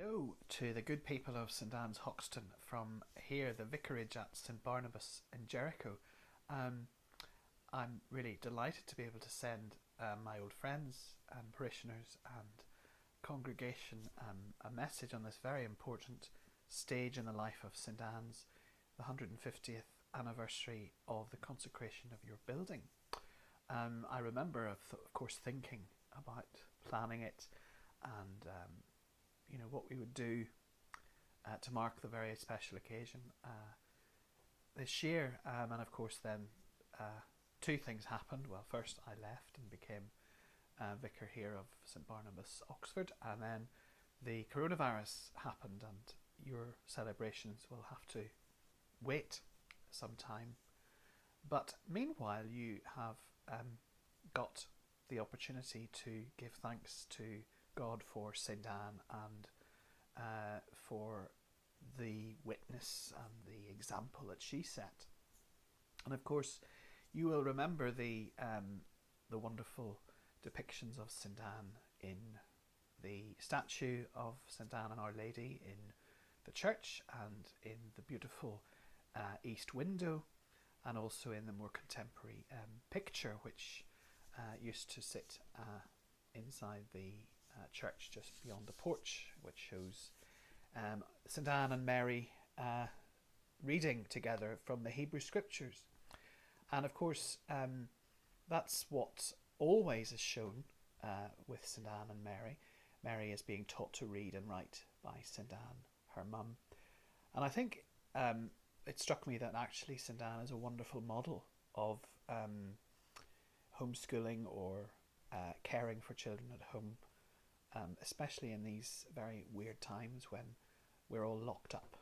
Hello to the good people of St Anne's Hoxton from here, the vicarage at St Barnabas in Jericho. Um, I'm really delighted to be able to send my old friends and parishioners and congregation a message on this very important stage in the life of St Anne's, the 150th anniversary of the consecration of your building. I remember, of course, thinking about planning it and what we would do to mark the very special occasion this year. And of course then two things happened. Well, first I left and became vicar here of St Barnabas, Oxford, and then the coronavirus happened and your celebrations will have to wait some time. But meanwhile you have got the opportunity to give thanks to God for St Anne and for the witness and the example that she set. And of course you will remember the wonderful depictions of St Anne in the statue of St Anne and Our Lady in the church and in the beautiful east window, and also in the more contemporary picture which used to sit inside the church just beyond the porch, which shows St Anne and Mary reading together from the Hebrew Scriptures. And of course that's what always is shown with St Anne and Mary. Mary is being taught to read and write by St Anne, her mum. And I think it struck me that actually St Anne is a wonderful model of homeschooling or caring for children at home, especially in these very weird times when we're all locked up.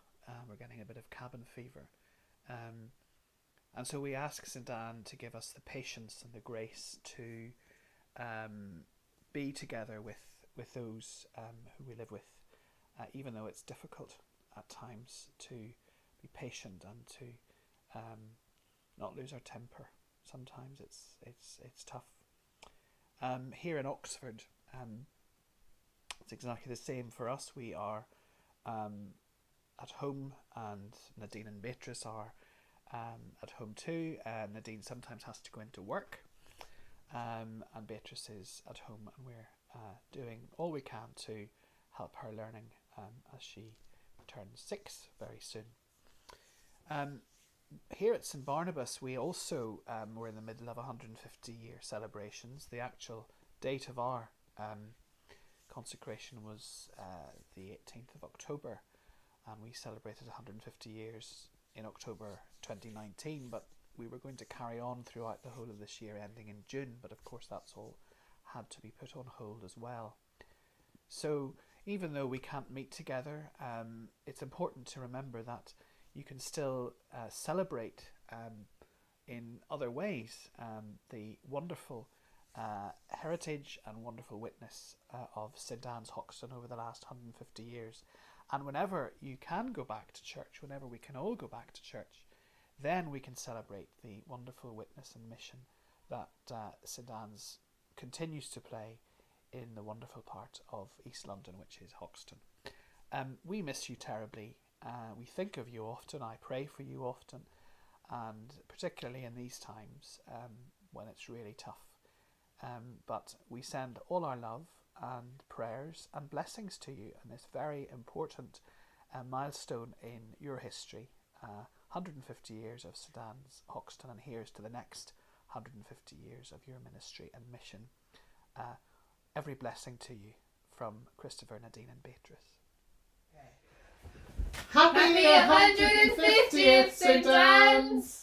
We're getting a bit of cabin fever. And so we ask St Anne to give us the patience and the grace to be together with those who we live with, even though it's difficult at times to be patient and to not lose our temper. Sometimes it's tough. Here in Oxford, it's exactly the same for us. We are at home, and Nadine and Beatrice are at home too. Nadine sometimes has to go into work, and Beatrice is at home, and we're doing all we can to help her learning as she turns 6 very soon. Here at St Barnabas, we also were in the middle of 150-year celebrations. The actual date of our consecration was the 18th of October, and we celebrated 150 years in October 2019, but we were going to carry on throughout the whole of this year, ending in June, but of course that's all had to be put on hold as well. So even though we can't meet together, it's important to remember that you can still celebrate in other ways the wonderful heritage and wonderful witness of St Anne's Hoxton over the last 150 years. And whenever you can go back to church, whenever we can all go back to church, then we can celebrate the wonderful witness and mission that St Anne's continues to play in the wonderful part of East London, which is Hoxton. We miss you terribly. We think of you often. I pray for you often, and particularly in these times when it's really tough. But we send all our love and prayers and blessings to you in this very important milestone in your history. 150 years of St Anne's Hoxton, and here's to the next 150 years of your ministry and mission. Every blessing to you from Christopher, Nadine and Beatrice. Happy 150th St Anne's!